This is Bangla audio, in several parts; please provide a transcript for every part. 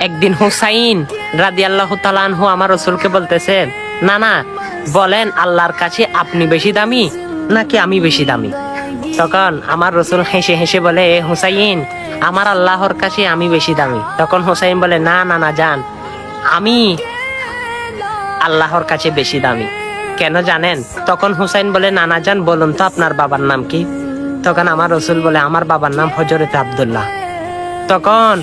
একদিন হুসাইন রাদিয়াল্লাহু তাআলা আনহু আমার রাসূলকে বলতেছে, না না, বলেন আল্লাহর কাছে আপনি বেশি দামি নাকি আমি বেশি দামি? তখন আমার রাসূল হেসে হেসে বলে, হুসাইন, আমার আল্লাহর কাছে আমি বেশি দামি। তখন হুসাইন বলে, না না না জান, আমি আল্লাহর কাছে বেশি দামি। কেন জানেন? তখন হুসাইন বলে, নানা জান বলুন তো আপনার বাবার নাম কি? তখন আমার রাসূল বলে, আমার বাবার নাম হযরত আব্দুল্লাহ। তখন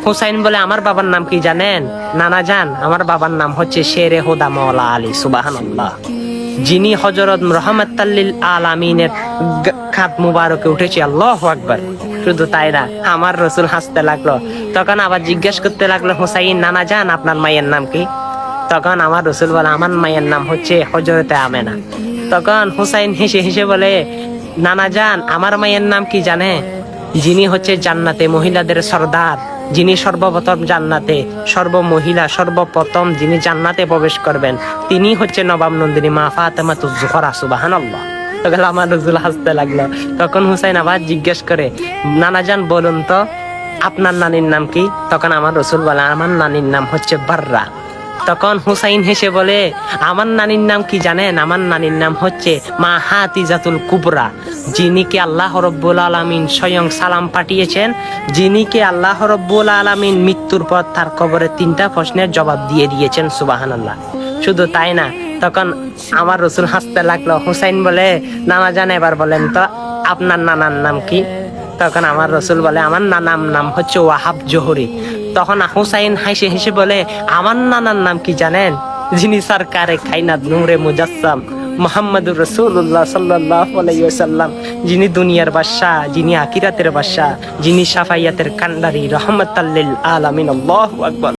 হুসাইন বলে, আমার বাবার নাম কি জানেন? নানা জান, আমার বাবার নাম হচ্ছে শেরে হুদা মাওলা আলী। সুবহানাল্লাহ। যিনি হযরত রাহমাতাল লিল আলামিনের খাত মুবারকে উঠেছে। আল্লাহু আকবার। শুধু তাই না, আমার রাসূল হাসতে লাগলো। তখন আবার জিজ্ঞেস করতে লাগলো, হুসাইন, নানা জান আপনার মায়ের নাম কি? তখন আমার রাসূল বলে, আমার মায়ের নাম হচ্ছে হযরতে আমেনা। তখন হুসাইন হেসে হেসে বলে, নানা জান আমার মায়ের নাম কি জানে? যিনি হচ্ছে জান্নাতে মহিলাদের সর্দার, যিনি সর্বপ্রথম জান্নাতে সর্বমহিলা সর্বপ্রথম যিনি জান্নাতে প্রবেশ করবেন, তিনি হচ্ছে নবাব নন্দিনী মা ফাতেমাতুজ জোহরা। সুবহানাল্লাহ। তখন আমার রাসূল হাসতে লাগলো। তখন হুসাইন আবার জিজ্ঞেস করে, নানা জান বলুন তো আপনার নানির নাম কি? তখন আমার রাসূল বলে, আমার নানির নাম হচ্ছে বাররা। তখন হুসাইন হেসে বলে, আমার নানির নাম কি জানেন? আমার নানির নাম হচ্ছে মা হাতিজাতুল কুবরা, যিনিকে আল্লাহ রব্বুল আলামিন স্বয়ং সালাম পাঠিয়েছেন, যিনিকে আল্লাহ রব্বুল আলামিন মৃত্যুর পর তার কবরে 3টা প্রশ্নের জবাব দিয়ে দিয়েছেন। সুবহানাল্লাহ। শুধু তাই না, তখন আমার রাসূল হাসতে লাগলো। হুসাইন বলে, নানা জান এবার বলেন তো আপনার নানার নাম কি? তখন আমার রাসূল বলে, আমার নানার নাম হচ্ছে ওয়াহাব জোহরি। তখন হুসাইন হেসে হেসে বলে, আমার নানার নাম কি জানেন? যিনি সরকারে কায়নাত নূরে মুজাসসাম মুহাম্মদুর রাসূলুল্লাহ সাল্লাল্লাহু আলাইহি ওয়াসাল্লাম, যিনি দুনিয়ার বাদশা, যিনি আখিরাতের বাদশা, যিনি শাফায়াতের কান্ডারি, রহমাতাল লিল আলামিন। আল্লাহু আকবার।